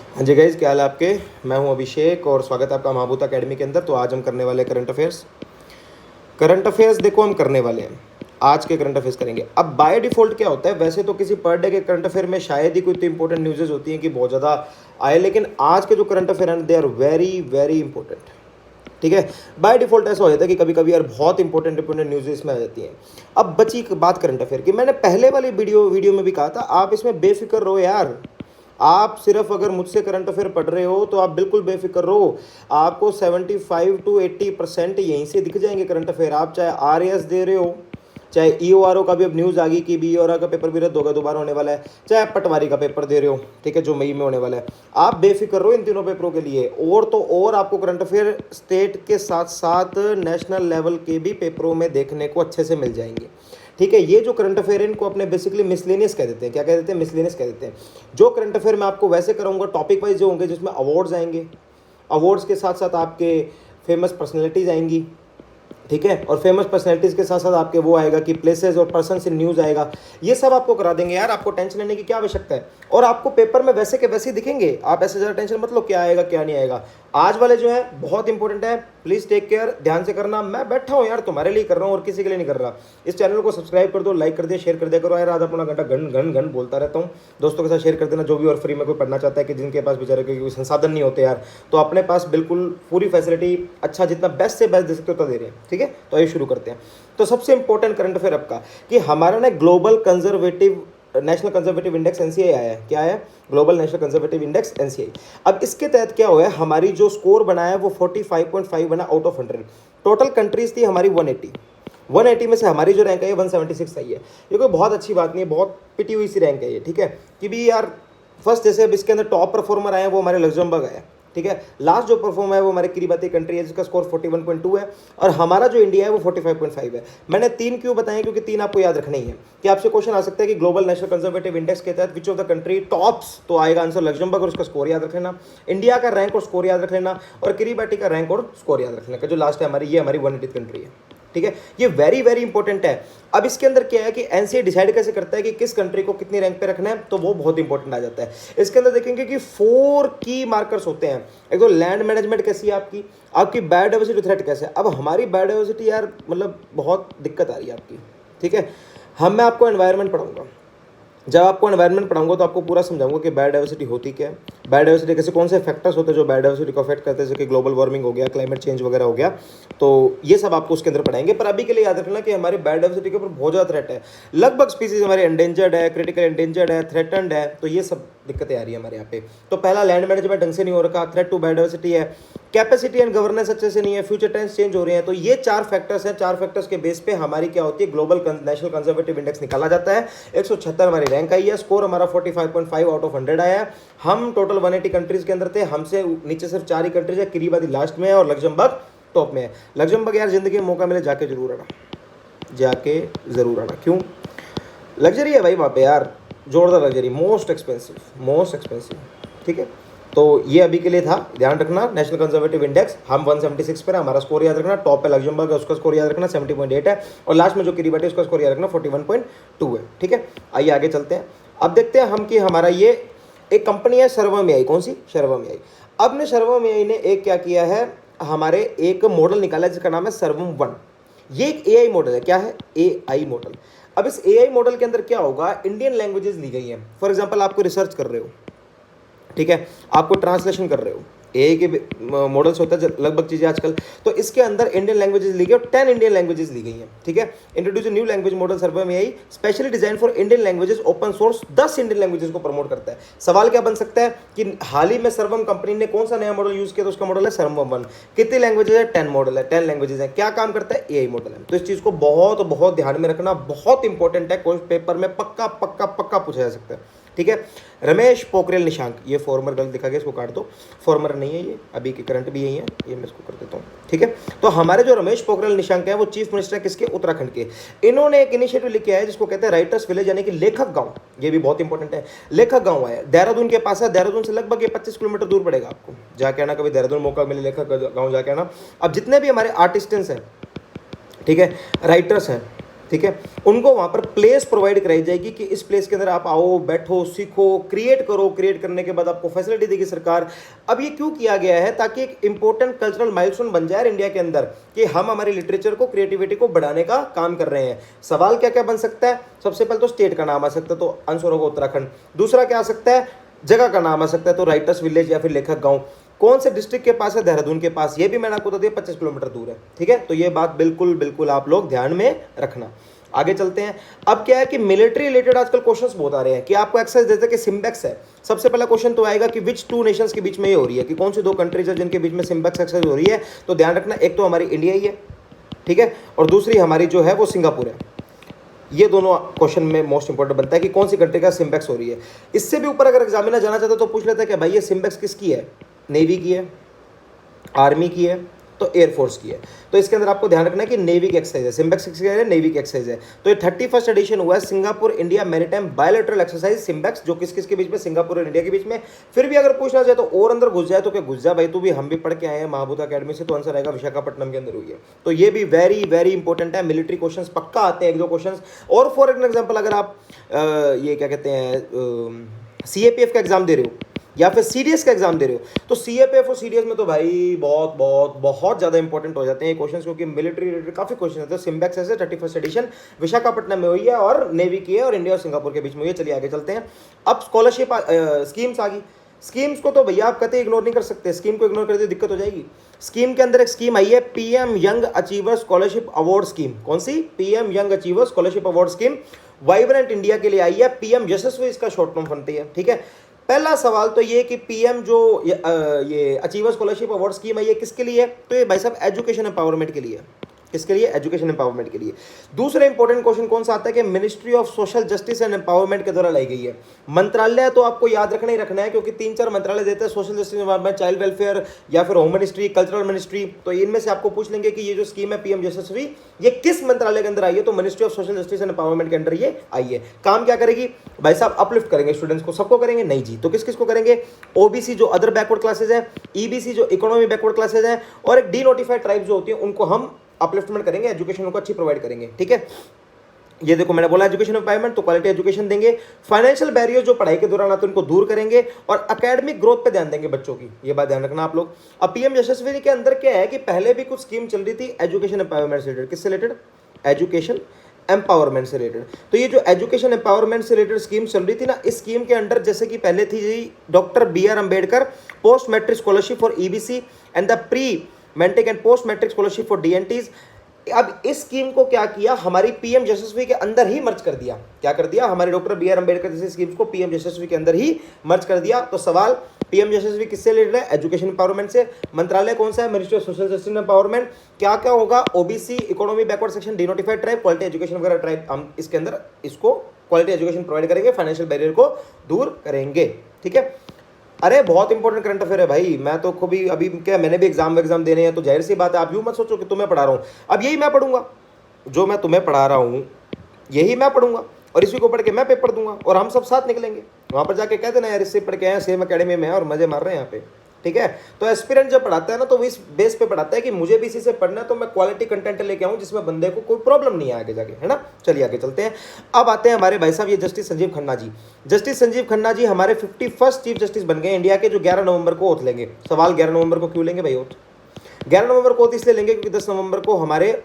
हाँ जी गाइज़, क्या हाल है आपके। मैं हूँ अभिषेक और स्वागत है आपका महाभूत अकेडमी के अंदर। तो आज हम करने वाले करंट अफेयर्स देखो हम करने वाले हैं। आज के करंट अफेयर्स करेंगे। अब बाय डिफ़ॉल्ट क्या होता है, वैसे तो किसी पर डे के करंट अफेयर में शायद ही कोई तो इंपॉर्टेंट न्यूज़ेस होती हैं कि बहुत ज़्यादा आए, लेकिन आज के जो करंट अफेयर हैं they are very very important. ठीक है, बाय डिफ़ॉल्ट ऐसा हो जाता है कि कभी कभी यार बहुत इंपॉर्टेंट न्यूज़ इसमें आ जाती हैं। अब बची बात करंट अफेयर की, मैंने पहले वाली वीडियो में भी कहा था आप इसमें बेफिक्र रहो यार। आप सिर्फ अगर मुझसे करंट अफेयर पढ़ रहे हो तो आप बिल्कुल बेफिक्र रहो। आपको 75 to 80% यहीं से दिख जाएंगे करंट अफेयर। आप चाहे आर एस दे रहे हो, चाहे ई ओ आर ओ का भी अब न्यूज़ आ गई कि बी और का पेपर भी रद्द होगा, दोबारा होने वाला है, चाहे आप पटवारी का पेपर दे रहे हो, ठीक है, जो मई में होने वाला है। आप बेफिक्र रहो इन तीनों पेपरों के लिए। और तो और आपको करंट अफेयर स्टेट के साथ साथ नेशनल लेवल के भी पेपरों में देखने को अच्छे से मिल जाएंगे। ठीक है, ये जो करंट अफेयर है इनको अपने बेसिकली मिसलेनियस कह देते हैं। क्या कह देते हैं? मिसलेनियस कह देते हैं। जो करंट अफेयर मैं आपको वैसे कराऊंगा टॉपिक वाइज जो होंगे, जिसमें अवार्ड्स आएंगे, अवार्ड्स के साथ साथ आपके फेमस पर्सनैलिटीज आएंगी, ठीक है, और फेमस पर्सनैलिटीज़ के साथ साथ आपके वो आएगा कि प्लेसेस और पर्सन इन न्यूज़ आएगा। ये सब आपको करा देंगे यार, आपको टेंशन लेने की क्या आवश्यकता है। और आपको पेपर में वैसे के वैसे ही दिखेंगे, आप ऐसे ज़्यादा टेंशन मत लो क्या आएगा क्या नहीं आएगा। आज वाले जो है बहुत इंपॉर्टेंट है, प्लीज़ टेक केयर, ध्यान से करना। मैं बैठा हूँ यार तुम्हारे लिए कर रहा हूँ और किसी के लिए नहीं कर रहा। इस चैनल को सब्सक्राइब कर दो, लाइक कर दिया, शेयर कर दिया करो यार। आधा पौना घंटा घन घन घन बोलता रहता हूँ। दोस्तों के साथ शेयर कर देना जो भी, और फ्री में कोई पढ़ना चाहता है कि जिनके पास बेचारे कोई संसाधन नहीं होते यार, तो अपने पास बिल्कुल पूरी फैसिलिटी अच्छा जितना बेस्ट से बेस्ट दे सकते हो उतना दे रहे हैं। ठीक है, तो ये शुरू करते हैं। तो सबसे इंपॉर्टेंट करंट अफेयर आपका कि हमारा ना global conservative national conservative index NCI आया है। क्या आया? Global national conservative index NCI. अब इसके तहत क्या हुआ है, हमारी जो स्कोर बनाया है वो 45.5 बना आउट ऑफ 100। टोटल कंट्रीज थी हमारी 180 में से हमारी जो रैंक है 176 आई है। ये कोई बहुत अच्छी बात नहीं है, बहुत पिटी हुई सी रैंक है ये। ठीक है, कि भी यार फर्स्ट जैसे अब इसके अंदर टॉप परफॉर्मर आए हैं वो हमारे लग्जमबर्ग आया। ठीक है, लास्ट जो परफॉर्म है वो हमारे किरीबाती कंट्री है जिसका स्कोर 41.2 है, और हमारा जो इंडिया है वो 45.5 है। मैंने तीन क्यों बताए, क्योंकि तीन आपको याद रखने ही है। कि आपसे क्वेश्चन आ सकता है कि ग्लोबल नेशनल कंजर्वेटिव इंडेक्स के तहत which of the country tops, तो आएगा आंसर लग्जमबर्ग और उसका स्कोर याद रख लेना। इंडिया का रैंक और स्कोर याद रख लेना, और किरीबाती का रैंक और स्कोर याद रख लेना। जो लास्ट है हमारी, ये हमारी 180 कंट्री है। ठीक है, ये वेरी वेरी इंपॉर्टेंट है। अब इसके अंदर क्या है कि एनसीए डिसाइड कैसे करता है कि किस कंट्री को कितनी रैंक पे रखना है, तो वो बहुत इंपॉर्टेंट आ जाता है। इसके अंदर देखेंगे कि 4 की मार्कर्स होते हैं। एक तो लैंड मैनेजमेंट कैसी है आपकी, आपकी बायोडाइवर्सिटी थ्रेट कैसे है। अब हमारी बायोडाइवर्सिटी यार मतलब बहुत दिक्कत आ रही है आपकी। ठीक है, मैं आपको एनवायरनमेंट पढ़ाऊंगा। जब आपको एनवायरनमेंट पढ़ाऊंगा तो आपको पूरा समझाऊंगा कि बायोडाइवर्सिटी होती क्या है, बायोडाइवर्सिटी कैसे, कौन से फैक्टर्स होते हैं जो बायोडाइवर्सिटी को अफेक्ट करते हैं, जैसे कि ग्लोबल वार्मिंग हो गया, क्लाइमेट चेंज वगैरह हो गया। तो ये सब आपको उसके अंदर पढ़ाएंगे। पर अभी के लिए याद रखना कि हमारी बायोडाइवर्सिटी के ऊपर बहुत ज़्यादा थ्रेट है। लगभग स्पीसीज हमारे एंडेंजर्ड है, क्रिटिकल एंडेंजर्ड है, थ्रेटन्ड है। तो ये सब दिक्कतें आ रही है हमारे यहाँ पे। तो पहला, लैंड मैनेजमेंट ढंग से नहीं हो रखा, थ्रेट टू बायोडाइवर्सिटी है, कैपेसिटी एंड गवर्नेंस अच्छे से नहीं है, फ्यूचर टेंस चेंज हो रहे हैं। तो ये 4 फैक्टर्स हैं। 4 फैक्टर्स के बेस पे हमारी क्या होती है, ग्लोबल नेशनल कंजर्वेटिव इंडेक्स निकाला जाता है। 176 हमारी रैंक आई है, स्कोर हमारा 45.5 आउट ऑफ 100 आया है। हम टोटल 180 कंट्रीज के अंदर थे, हमसे नीचे सिर्फ 4 ही कंट्रीज है, किरीबाती लास्ट में है और लग्जमबर्ग टॉप में है। लग्जमबर्ग यार जिंदगी में मौका मिले जाके जरूर आना, जाके जरूर आना। क्यों? लग्जरी है भाई वहाँ पे यार, जोरदार लग्जरी, मोस्ट एक्सपेंसिव। ठीक है, तो ये अभी के लिए था। ध्यान रखना नेशनल कंजर्वेटिव इंडेक्स हम 176 पर है, हमारा स्कोर याद रखना। टॉप पे लग्जमबर्ग है, उसका स्कोर याद रखना 70.8 है, और लास्ट में जो किरीबाती है उसका स्कोर याद रखना 41.2 है। ठीक है, आइए आगे चलते हैं। अब देखते हैं हम कि हमारा ये एक कंपनी है सर्वम एआई। कौन सी? सर्वम एआई। अब ने सर्वम एआई ने एक क्या किया है, हमारे एक मॉडल निकाला है जिसका नाम है सर्वम 1। ये एक एआई मॉडल है। क्या है? AI model. अब इस एआई मॉडल के अंदर क्या होगा, इंडियन लैंग्वेजेस ली गई हैं। फॉर एग्जांपल आपको रिसर्च कर रहे हो, ठीक है, आपको ट्रांसलेशन कर रहे हो, एआई के मॉडल्स होता है लगभग चीज़ें आजकल। तो इसके अंदर इंडियन लैंग्वेजेस ली गई और 10 इंडियन लैंग्वेजेस ली गई हैं। ठीक है, इंट्रोड्यूस न्यू लैंग्वेज मॉडल सर्वम AI specially design for Indian languages, open source, 10 Indian languages को प्रमोट करता है। सवाल क्या बन सकता है कि हाल ही में सर्वम कंपनी ने कौन सा नया मॉडल यूज किया, तो उसका मॉडल है सर्वम 1। कितनी लैंग्वेजेस है? 10 मॉडल है, 10 लैंग्वेजेस है। क्या काम करता है? एआई मॉडल है। तो इस चीज़ को बहुत बहुत ध्यान में रखना, बहुत इंपॉर्टेंट है, कोई पेपर में पक्का पक्का पक्का पूछा जा सकता है। ठीक है, रमेश पोखरियाल निशांक, ये फॉर्मर गलत दिखा गया, इसको काट दो, फॉर्मर नहीं है ये, अभी के करंट भी यही है, ये मैं इसको कर देता हूँ। ठीक है, तो हमारे जो रमेश पोखरियाल निशांक है वो चीफ मिनिस्टर है किसके? उत्तराखंड के। इन्होंने एक इनिशिएटिव लेके आया जिसको कहते हैं राइटर्स विलेज, यानी कि लेखक गांव। ये भी बहुत इंपॉर्टेंट है, लेखक गांव आया, देहरादून के पास है। देहरादून से लगभग ये 25 किलोमीटर दूर पड़ेगा, आपको जाके आना, कभी देहरादून मौका मिले लेखक गाँव जाके आना। अब जितने भी हमारे आर्टिस्टेंस हैं, ठीक है, राइटर्स हैं, ठीक है, उनको वहाँ पर प्लेस प्रोवाइड कराई जाएगी कि इस प्लेस के अंदर आप आओ, बैठो, सीखो, क्रिएट करो, क्रिएट करने के बाद आपको फैसिलिटी देगी सरकार। अब ये क्यों किया गया है? ताकि एक इंपॉर्टेंट कल्चरल माइलस्टोन बन जाए इंडिया के अंदर कि हम हमारी लिटरेचर को, क्रिएटिविटी को बढ़ाने का काम कर रहे हैं। सवाल क्या क्या बन सकता है? सबसे पहले तो स्टेट का नाम आ सकता है, तो आंसर होगा उत्तराखंड। दूसरा क्या आ सकता है? जगह का नाम आ सकता है, तो राइटर्स विलेज या फिर लेखक गांव। कौन से डिस्ट्रिक्ट के पास है? देहरादून के पास। ये भी मैंने आपको बता दिया 25 किलोमीटर दूर है। ठीक है, तो ये बात बिल्कुल बिल्कुल आप लोग ध्यान में रखना। आगे चलते हैं। अब क्या है कि मिलिट्री रिलेटेड आजकल क्वेश्चंस बहुत आ रहे हैं कि आपको एक्सरसाइज देते हैं कि सिम्बेक्स है। सबसे पहला क्वेश्चन तो आएगा कि विच टू नेशंस के बीच में ये हो रही है, कि कौन सी दो कंट्रीज है जिनके बीच में सिम्बेक्स एक्सरसाइज हो रही है। तो ध्यान रखना, एक तो हमारी इंडिया ही है, ठीक है, और दूसरी हमारी जो है वो सिंगापुर है। ये दोनों क्वेश्चन में मोस्ट इंपॉर्टेंट बनता है कि कौन सी कंट्री का सिम्बेक्स हो रही है। इससे भी ऊपर अगर एग्जामिनर जाना चाहता है तो पूछ लेता है कि भाई ये सिम्बेक्स किसकी है? नेवी की है, आर्मी की है, तो एयरफोर्स की है। तो इसके अंदर आपको ध्यान रखना है कि नेवी की एक्सरसाइज है, सिम्बेक्स है, नेवी की एक्सरसाइज है। तो ये 31st एडिशन हुआ है Singapore India maritime bilateral exercise SIMBEX, जो किस किस के बीच में? सिंगापुर और इंडिया के बीच में। फिर भी अगर पूछना चाहे तो और अंदर घुस जाए तो क्या घुस जा भाई, तू भी, हम भी पढ़ के आए हैं महाभूत अकेडमी से, तो आंसर आएगा विशाखापट्टनम के अंदर हुई है। तो ये भी वेरी वेरी इंपॉर्टेंट है। मिलिट्री क्वेश्चन पक्का आते हैं, एक दो क्वेश्चन। और फॉर एग्जाम्पल अगर आप ये क्या कहते हैं, CAPF का एग्जाम दे रहे हो या फिर CDS का एग्जाम दे रहे हो, तो CAPF और CDS में तो भाई बहुत बहुत बहुत ज़्यादा इंपॉर्टेंट हो जाते हैं ये क्वेश्चंस, क्योंकि मिलिट्री रिलेटेड काफ़ी क्वेश्चन होते हैं। सिम्बेक्स ऐसे 31st एडिशन विशाखापट्टनम में हुई है और नेवी की है और इंडिया और सिंगापुर के बीच में हुई है। चलिए आगे चलते हैं। अब स्कॉलरशिप स्कीम्स आ गई। स्कीम्स को तो भैया आप कहते इग्नोर नहीं कर सकते, स्कीम को इग्नोर कर दिए दिक्कत हो जाएगी। स्कीम के अंदर एक स्कीम आई है PM young achiever scholarship award scheme. कौन सी? PM young achiever scholarship award scheme vibrant India के लिए आई है। PM यशस्वी इसका शॉर्ट फॉर्म बनती है। ठीक है, पहला सवाल तो ये कि PM जो ये अचीवर स्कॉलरशिप अवार्ड स्कीम है, ये किसके लिए है? तो ये भाई साहब एजुकेशन एम्पावरमेंट के लिए है। किसके लिए? एजुकेशन एम्पावरमेंट के लिए। दूसरा इंपॉर्टेंट क्वेश्चन कौन सा आता है कि ministry of social justice and empowerment के द्वारा लाई गई है। मंत्रालय तो आपको याद रखना ही रखना है, क्योंकि 3-4 मंत्रालय देते हैं, social justice empowerment, child welfare या फिर होम मिनिस्ट्री, कल्चरल मिनिस्ट्री। तो इनमें से आपको पूछ लेंगे कि ये जो स्कीम है PM यशस्वी, ये किस मंत्रालय के अंदर आई है? तो ministry of social justice and empowerment के अंदर ये आई है। काम क्या करेगी भाई साहब? अपलिफ्ट करेंगे स्टूडेंट्स को। सबको करेंगे? नहीं जी। तो किस किस को करेंगे? OBC जो अदर बैकवर्ड क्लासेज है, EBC जो इकोनॉमी बैकवर्ड क्लासेज है, और एक डीनोटिफाइड ट्राइब जो होती है, उनको हम अपलिफ्टमेंट करेंगे, एजुकेशन उनको अच्छी प्रोवाइड करेंगे। ठीक है, ये देखो मैंने बोला एजुकेशन एम्पावरमेंट, तो क्वालिटी एजुकेशन देंगे। फाइनेंशियल बैरियर जो पढ़ाई के दौरान आते हैं उनको दूर करेंगे, और एकेडमिक ग्रोथ पे ध्यान देंगे बच्चों की। ये बात ध्यान रखना आप लोग। अब PM यशस्वी के अंदर क्या है कि पहले भी कुछ स्कीम चल रही थी एजुकेशन एम्पावरमेंट से रिलेटेड। किससे रिलेटेड? एजुकेशन एम्पावरमेंट से रिलेटेड। तो ये जो एजुकेशन एम्पावरमेंट से रिलेटेड स्कीम चल रही थी ना, इस स्कीम के अंडर जैसे कि पहले थी जी doctor BR Ambedkar post matric scholarship for EBC and the pre matric and post matric scholarship for DNTs। अब इस स्कीम को क्या किया, हमारी PM यशस्वी के अंदर ही मर्ज कर दिया। क्या कर दिया? हमारे डॉक्टर BR अम्बेडकर जैसी स्कीम्स को PM यशस्वी के अंदर ही मर्ज कर दिया। तो सवाल, PM यशस्वी किससे रिलेटेड है? एजुकेशन एम्पावरमेंट से। मंत्रालय कौन सा है? Ministry of social justice and empowerment. क्या क्या होगा? OBC, economy backward section, denotified tribe, quality education वगैरह ट्राइब। हम इसके अंदर इसको क्वालिटी एजुकेशन प्रोवाइड करेंगे, फाइनेंशियल बैरियर को दूर करेंगे। ठीक है, अरे बहुत इंपॉर्टेंट करंट अफेयर है भाई। मैं तो कभी अभी क्या, मैंने भी एग्जाम देने हैं, तो जाहिर सी बात है, आप यूँ मत सोचो कि तुम्हें पढ़ा रहा हूँ। अब यही मैं पढ़ूंगा, जो मैं तुम्हें पढ़ा रहा हूँ यही मैं पढ़ूंगा, और इसी को पढ़ के मैं पेपर दूंगा, और हम सब साथ निकलेंगे। वहाँ पर जाके कह देना यार इससे पढ़ के आए, सेम अकेडमी में है और मजे मार रहे हैं यहाँ पे। ठीक है, तो एस्पिरेंट जब पढ़ाता है ना, तो वो इस बेस पे पढ़ाता है कि मुझे भी इसी से पढ़ना है, तो मैं क्वालिटी कंटेंट लेके आऊँ जिसमें बंदे को कोई प्रॉब्लम नहीं है आगे जाके, है ना। चलिए आगे चलते हैं। अब आते हैं हमारे भाई साहब, ये जस्टिस संजीव खन्ना जी। जस्टिस संजीव खन्ना जी हमारे 51st चीफ जस्टिस बन गए इंडिया के, जो 11 नवंबर को ओथ लेंगे। सवाल, 11 नवंबर को क्यों लेंगे भाई ओथ? 11 नवंबर को ओथ इसलिए लेंगे क्योंकि 10 नवंबर को हमारे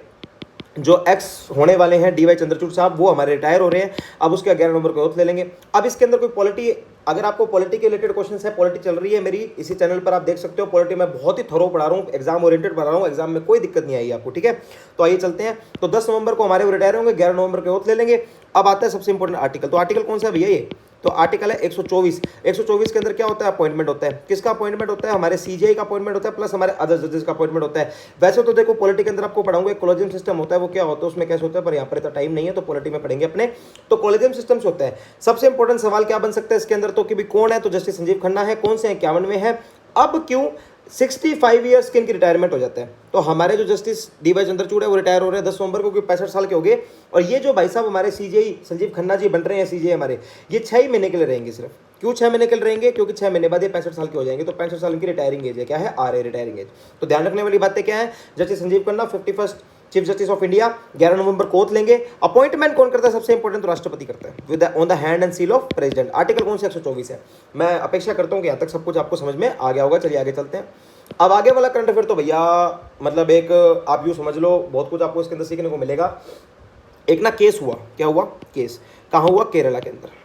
जो एक्स होने वाले हैं DY चंद्रचूड़ साहब, वो हमारे रिटायर हो रहे हैं। अब उसके 11 नंबर को ओथ ले लेंगे। अब इसके अंदर कोई पॉलिटी, अगर आपको पॉलिटी के रिलेटेड क्वेश्चन है, पॉलिटी चल रही है मेरी इसी चैनल पर, आप देख सकते हो। पॉलिटी मैं बहुत ही थोरो पढ़ा रहा हूँ, एग्जाम ओरिएंटेड पढ़ा रहा हूँ, एग्जाम में कोई दिक्कत नहीं आई आपको। ठीक है, तो आइए चलते हैं। तो 10 नवंबर को हमारे वो रिटायर होंगे, 11 नवंबर के ओथ ले लेंगे। अब आता है सबसे इंपॉर्टेंट आर्टिकल। तो आर्टिकल कौन सा है भैया? ये तो आर्टिकल है 124। 124 के अंदर क्या होता है? अपॉइंटमेंट होता है। किसका अपॉइंटमेंट होता है? हमारे CJI का अपॉइंटमेंट होता है, प्लस हमारे अदर जजेस का अपॉइंटमेंट होता है। वैसे तो देखो पॉलिटी के अंदर आपको पढ़ाऊंगा, एक कॉलेजियम सिस्टम होता है, वो क्या होता है, उसमें कैसे होता है, पर यहाँ पर इतना टाइम नहीं है, तो पॉलिटी में पढ़ेंगे अपने। तो कॉलेजियम सिस्टम्स होता है। सबसे इंपॉर्टेंट सवाल क्या बन सकता है इसके अंदर, तो कि भी कौन है? तो जस्टिस संजीव खन्ना है। कौन से हैं? 51वें है। अब क्यों 65 ईयर्स के इनकी रिटायरमेंट हो जाता है। तो हमारे जो जस्टिस DY चंद्रचूड़ है वो रिटायर हो रहे हैं 10 नवंबर को, क्योंकि 65 साल के हो गए। और ये जो भाई साहब हमारे CJI संजीव खन्ना जी बन रहे हैं, CJI हमारे, ये 6 महीने के लिए रहेंगे सिर्फ। क्यों 6 महीने के लिए रहेंगे? क्योंकि 6 महीने बाद ये 65 साल के हो जाएंगे। तो 65 साल की रिटायरिंग एज है, क्या है? RA retiring age. तो ध्यान रखने वाली बातें क्या है? Justice Sanjiv Khanna 51st chief justice of India 11 नवंबर को ओथ लेंगे। अपॉइंटमेंट कौन करता है? सबसे इंपॉर्टेंट तो राष्ट्रपति करता है with on the hand and seal of president. Article कौन से? 124 है। मैं अपेक्षा करता हूं कि यहां तक सब कुछ आपको समझ में आ गया होगा। चलिए आगे चलते हैं। अब आगे वाला करंट अफेयर तो भैया मतलब एक आप यूँ समझ लो, बहुत कुछ आपको इसके अंदर सीखने को मिलेगा। एक ना केस हुआ, क्या हुआ? केस कहाँ हुआ? केरला के अंदर।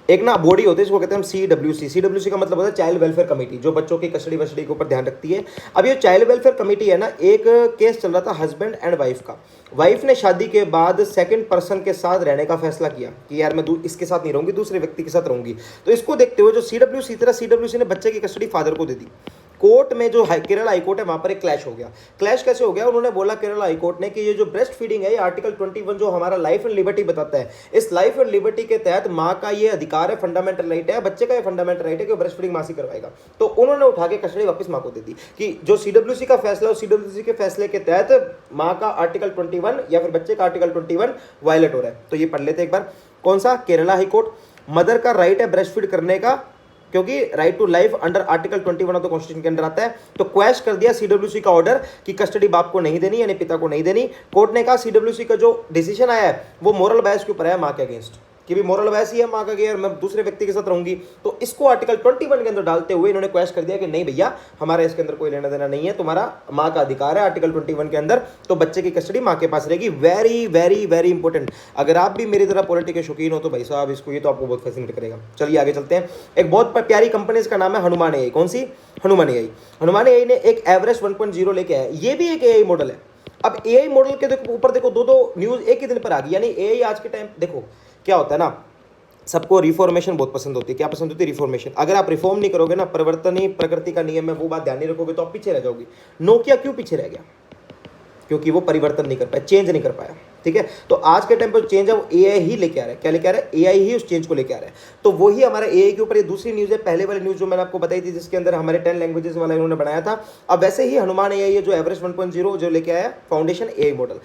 एक ना बॉडी होती है इसको कहते हैं हम CWC। CWC का मतलब होता है चाइल्ड वेलफेयर कमेटी, जो बच्चों की कस्टडी वस्टडी के ऊपर ध्यान रखती है। अब ये चाइल्ड वेलफेयर कमेटी है ना, एक केस चल रहा था हस्बैंड एंड वाइफ का। वाइफ ने शादी के बाद सेकंड पर्सन के साथ रहने का फैसला किया कि यार मैं इसके साथ नहीं रहूंगी, दूसरे व्यक्ति के साथ रहूंगी। तो इसको देखते हुए जो CWC ने बच्चे की कस्टडी फादर को दे दी। कोर्ट में जो केरला हाईकोर्ट है वहां पर एक क्लैश हो गया। क्लैश कैसे हो गया? उन्होंने बोला केरला हाईकोर्ट ने कि ये जो ब्रेस्ट फीडिंग है, ये आर्टिकल 21 जो हमारा लाइफ एंड लिबर्टी बताता है, इस लाइफ एंड लिबर्टी के तहत माँ का ये अधिकार है, फंडामेंटल राइट है, बच्चे का ये फंडामेंटल राइट है कि ब्रेस्ट फीडिंग माँ से करवाएगा। तो उन्होंने उठा के कस्टडी वापस माँ को दे दी कि जो CWC का फैसला है, CWC के फैसले के तहत माँ का आर्टिकल 21 या फिर बच्चे का आर्टिकल 21 वायलेट हो रहा है। तो ये पढ़ लेते एक बार। कौन सा? केरला हाईकोर्ट। मदर का राइट है ब्रेस्ट फीड करने का, क्योंकि right to life under article 21 of the constitution के अंदर आता है। तो क्वेश्चन कर दिया CWC का ऑर्डर कि कस्टडी बाप को नहीं देनी, यानी पिता को नहीं देनी। कोर्ट ने कहा CWC का जो डिसीजन आया है वो मोरल बायस के ऊपर है, माँ के अगेंस्ट, कि भी मोरल बायस ही है माँ का कि यार मैं दूसरे व्यक्ति के साथ रहूंगी। तो इसको आर्टिकल 21 के अंदर डालते हुए इन्होंने क्वेश्चन कर दिया कि नहीं भैया, हमारा इसके अंदर कोई लेना देना नहीं है, तुम्हारा माँ का अधिकार है आर्टिकल 21 के अंदर, तो बच्चे की कस्टडी माँ के पास रहेगी। Very very very important. अगर आप भी मेरी तरह पॉलिटिक्स के शौकीन हो तो भाई साहब इसको, ये तो आपको बहुत फैसिनेट करेगा। चलिए आगे चलते हैं। एक बहुत प्यारी कंपनी, इसका नाम है हनुमान AI। कौन सी? हनुमान AI। हनुमान AI ने एक एवरेस्ट 1.0 लेके आया। ये भी एक AI मॉडल है। अब AI मॉडल के ऊपर देखो दो न्यूज एक ही दिन पर आ गई। यानी AI आज के टाइम देखो क्या होता है ना, सबको रिफॉर्मेशन बहुत पसंद होती है। क्या पसंद होती है? रिफॉर्मेशन। अगर आप रिफॉर्म नहीं करोगे ना, परिवर्तन ही प्रकृति का नियम है, वो बात ध्यान नहीं रखोगे तो आप पीछे रह जाओगे। नोकिया क्यों पीछे रह गया? क्योंकि वो परिवर्तन नहीं कर पाया, चेंज नहीं कर पाया। ठीक है, तो आज के टाइम पर चेंज है वो AI ही लेके आ रहा है। क्या लेके आ रहा है? AI ही उस चेंज को लेके आ रहा है। तो वही हमारा AI के ऊपर ये दूसरी न्यूज़ है। पहले वाली न्यूज़ जो मैंने आपको बताई थी जिसके अंदर हमारे 10 लैंग्वेजेस वाला इन्होंने बनाया था, अब वैसे ही हनुमान AI है जो एवरेस्ट 1.0 जो लेके आया फाउंडेशन AI मॉडल।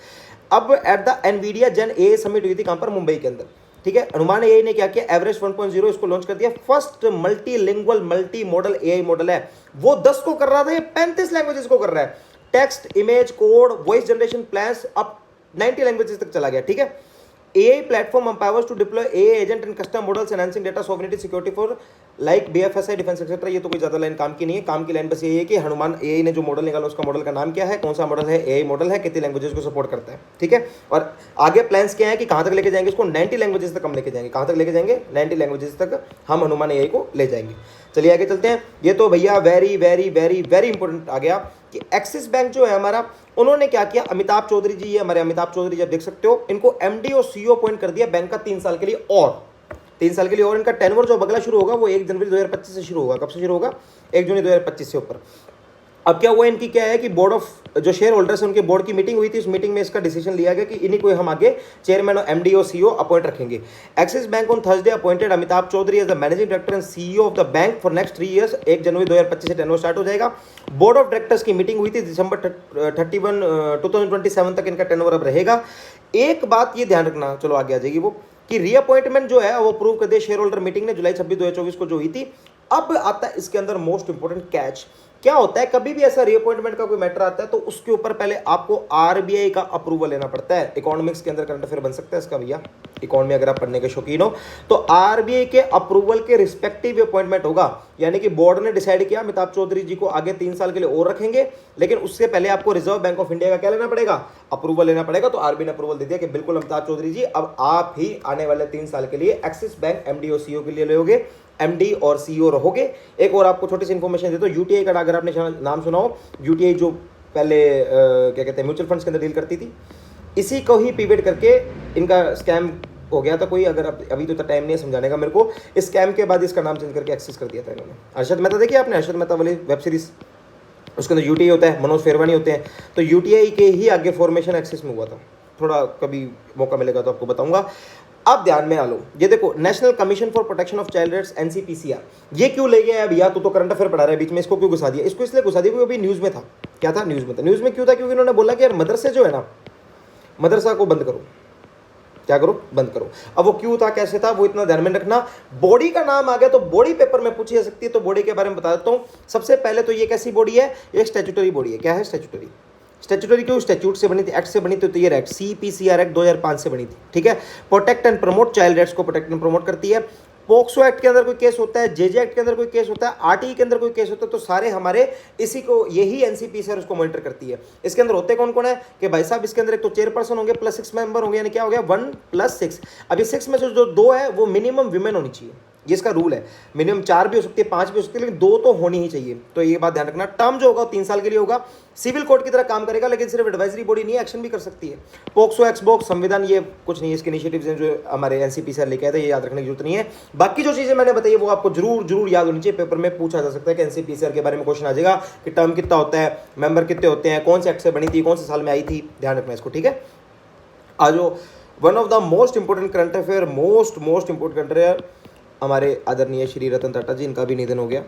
अब at the Nvidia gen AI summit हुई थी कहाँ पर? मुंबई के अंदर। ठीक है, हनुमान AI ने क्या किया? एवरेस्ट 1.0 इसको लॉन्च कर दिया। First multilingual multi modal AI model है। वो 10 को कर रहा था, ये 35 लैंग्वेजेस को कर रहा है। Text, image, code, voice generation plans अब 90 लैंग्वेजेस तक चला गया। ठीक है, AI platform empowers to deploy AI agent and custom models enhancing data sovereignty security for like BFSI defence etcetera. ये तो कोई ज्यादा लाइन काम की नहीं है। काम की लाइन बस ये है कि हनुमान AI ने जो मॉडल निकाला उसका मॉडल का नाम क्या है, कौन सा मॉडल है, AI मॉडल है, कितनी लैंग्वेजेस को सपोर्ट करता है। ठीक है, और आगे प्लान्स क्या है कि कहां तक लेके जाएंगे इसको? 90 लैंग्वेजेस तक हम लेके जाएंगे। कहां तक लेके जाएंगे? 90 लैंग्वेजेस तक हम हनुमान AI को ले जाएंगे। चलिए आगे चलते हैं। ये तो भैया very very very very important आ गया कि एक्सिस बैंक जो है हमारा, उन्होंने क्या किया? अमिताभ चौधरी जी, ये हमारे अमिताभ चौधरी जी, आप देख सकते हो, इनको MD और CEO अपॉइंट कर दिया बैंक का 3 साल के लिए। और 3 साल के लिए, और इनका टेन्योर जो अगला शुरू होगा वो 1 जनवरी 2025 से शुरू होगा। कब से शुरू होगा? 1 जनवरी 2025 से ऊपर। अब क्या हुआ इनकी क्या है कि बोर्ड ऑफ जो शेयर होल्डर्स है उनके बोर्ड की मीटिंग हुई थी। उस मीटिंग में इसका डिसीजन लिया गया कि इन्हीं को हम आगे चेयरमैन और MD और CEO अपॉइंट रखेंगे। Axis bank on Thursday appointed Amitabh Chaudhary as the managing director and CEO of the bank for next 3 years. 1 जनवरी 2025 से टेन्योर स्टार्ट हो जाएगा। बोर्ड ऑफ डायरेक्टर्स की मीटिंग हुई थी दिसंबर 31 2027 तक इनका टेन्योर अब रहेगा। एक बात ये ध्यान रखना, चलो आगे आ जाएगी वो, कि रीअपॉइंटमेंट जो है वो अप्रूव कर दिया शेयर होल्डर मीटिंग ने जुलाई 26 2024 को जो हुई थी। अब आता है इसके अंदर मोस्ट इंपोर्टेंट कैच। क्या होता है, कभी भी ऐसा रीअपॉइंटमेंट का कोई मैटर आता है तो उसके ऊपर पहले आपको RBI का अप्रूवल लेना पड़ता है। इकोनॉमिक्स के अंदर करंट अफेयर बन सकता है इसका भैया, इकोनॉमी अगर आप पढ़ने के शौकीन हो तो RBI के अप्रूवल के रिस्पेक्टिव अपॉइंटमेंट होगा। यानी कि बोर्ड ने डिसाइड किया अमिताभ चौधरी जी को आगे 3 साल के लिए और रखेंगे, लेकिन उससे पहले आपको रिजर्व बैंक ऑफ इंडिया का क्या लेना पड़ेगा? अप्रूवल लेना पड़ेगा। तो RBI ने अप्रूवल दे दिया कि बिल्कुल अमिताभ चौधरी जी अब आप ही आने वाले 3 साल के लिए एक्सिस बैंक MD और CEO के लिए लोगे, MD और CEO रहोगे। एक और आपको छोटी सी इन्फॉर्मेशन दे दो, UTI का अगर आपने नाम सुना हो, UTI जो पहले क्या कहते हैं म्यूचुअल फंड्स के अंदर डील करती थी, इसी को ही पिवट करके इनका स्कैम हो गया था कोई। अगर अभी तो टाइम नहीं है समझाने का मेरे को, इस स्कैम के बाद इसका नाम चेंज करके एक्सेस कर दिया था इन्होंने। अर्शद मेहता देखिए आपने, अर्शद मेहता वाली वेब सीरीज, उसके अंदर UTI होता है, मनोज फेरवानी होते हैं। तो UTI के ही आगे फॉर्मेशन एक्सेस में हुआ था। थोड़ा कभी मौका मिलेगा तो आपको बताऊंगा। अब ध्यान में आ लो, ये देखो national commission for protection of child rights NCPCR, ये क्यों ले गया है भैया? तो करंट अफेयर पढ़ा रहा है बीच में, इसको क्यों घुसा दिया? इसको इसलिए घुसा दिया क्योंकि अभी न्यूज़ में था। क्या था? न्यूज़ में था। न्यूज़ में क्यों था? क्योंकि इन्होंने बोला कि यार मदरसे जो है ना, मदरसा को बंद करो। क्या करो? बंद करो। अब वो क्यों था, कैसे था, वो इतना ध्यान में रखना। बॉडी का नाम आ गया तो बॉडी पेपर में पूछी जा सकती है, तो बॉडी के बारे में बता देता हूँ। सबसे पहले तो ये कैसी बॉडी है? एक स्टैट्यूटरी बॉडी है। क्या है? स्टैट्यूटरी। स्टैट्यूटरी क्यों? स्टैट्यूट से बनी थी, एक्ट से बनी थी, तो ये एक्ट CPCR एक्ट 2005 से बनी थी, ठीक है। Protect and promote child rights को प्रोटेक्ट एंड प्रमोट करती है। पोक्सो एक्ट के अंदर कोई केस होता है, जेजे एक्ट के अंदर कोई केस होता है, आरटीई के अंदर कोई केस होता है, तो सारे हमारे इसी को, यही एनसीपीसीआर उसको मॉनिटर करती है। इसके अंदर होते कौन कौन है कि भाई साहब, इसके अंदर एक तो चेयरपर्सन होंगे प्लस 6 मेंबर होंगे, यानी क्या हो गया 1 + 6। अभी 6 में से जो 2 है वो मिनिमम विमेन होनी चाहिए, ये इसका रूल है। मिनिमम 4 भी हो सकती है, 5 भी हो सकती है, लेकिन 2 तो होनी ही चाहिए। तो ये बात ध्यान रखना। टर्म जो होगा 3 साल के लिए होगा। सिविल कोर्ट की तरह काम करेगा, लेकिन सिर्फ एडवाइजरी बॉडी नहीं, एक्शन भी कर सकती है। पोक्सो एक्सबॉक्स संविधान, ये कुछ नहीं है, इसके इनिशिएटिव्स हैं जो हमारे एनसीपीसीआर लेके आए थे, ये याद रखने की जरूरत नहीं है। बाकी जो चीजें मैंने बताई वो आपको जरूर याद होनी चाहिए। पेपर में पूछा जा सकता है कि एनसीपीसीआर के बारे में क्वेश्चन आ जाएगा कि टर्म कितना होता है, मेंबर कितने होते हैं, कौन से एक्ट से बनी थी, कौन से साल में आई थी, ध्यान रखना इसको, ठीक है। आज one of the most important current affair, most important current affair, हमारे आदरणीय श्री रतन टाटा जी, इनका भी निधन हो गया।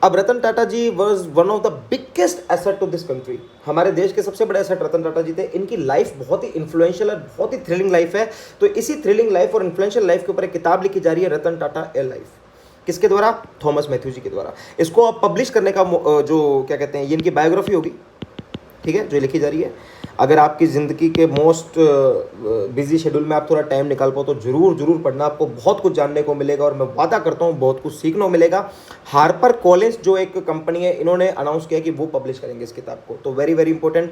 अब Ratan Tata ji was one of the biggest asset to this country. हमारे देश के सबसे बड़े एसेट रतन टाटा जी थे। इनकी लाइफ बहुत ही इन्फ्लुएंशियल है, बहुत ही थ्रिलिंग लाइफ है। तो इसी थ्रिलिंग लाइफ और इन्फ्लुएंशियल लाइफ के ऊपर एक किताब लिखी जा रही है, रतन टाटा ए लाइफ। किसके द्वारा? थॉमस मैथ्यू जी के द्वारा। इसको अब पब्लिश करने का जो क्या कहते हैं, ये इनकी बायोग्राफी होगी, ठीक है, जो लिखी जा रही है। अगर आपकी ज़िंदगी के मोस्ट बिजी शेड्यूल में आप थोड़ा टाइम निकाल पाओ तो जरूर पढ़ना, आपको बहुत कुछ जानने को मिलेगा और मैं वादा करता हूँ बहुत कुछ सीखने को मिलेगा। हार्पर कॉलिंस जो एक कंपनी है, इन्होंने अनाउंस किया कि वो पब्लिश करेंगे इस किताब को। तो very important,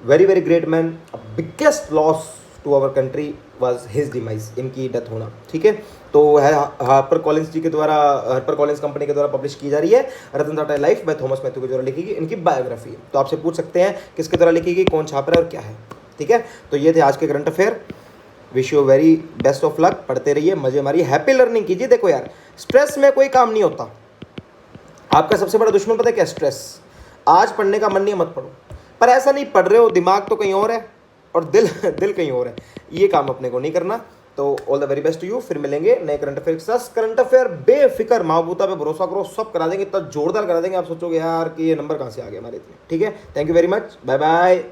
very great man, biggest loss to our country was his demise, इनकी डेथ होना, ठीक है। तो है हार्पर कॉलिंस जी के द्वारा, हार्पर कॉलिंस कंपनी के द्वारा पब्लिश की जा रही है Ratan Tata life by Thomas Mathew के द्वारा लिखी गई इनकी बायोग्राफी है। तो आपसे पूछ सकते हैं किसके द्वारा लिखी गई, कौन छाप रहा है और क्या है, ठीक है। तो ये थे आज के current affair. Wish you very best of luck, पढ़ते रहिए, मजे मारिए, हैप्पी लर्निंग कीजिए। देखो यार, स्ट्रेस में कोई काम नहीं होता। आपका सबसे बड़ा दुश्मन पता है क्या? स्ट्रेस। आज पढ़ने का मन नहीं, मत पढ़ो, पर ऐसा नहीं पढ़ रहे हो, दिमाग तो कहीं और है और दिल कहीं और है, ये काम अपने को नहीं करना। तो all the very best to you. फिर मिलेंगे नए करंट अफेयर के साथ। करंट अफेयर बेफिक्र, माबूता पे भरोसा करो, सब करा देंगे, इतना जोरदार करा देंगे आप सोचोगे यार कि ये नंबर कहाँ से आ गया हमारे इतने, ठीक है। Thank you very much, bye bye.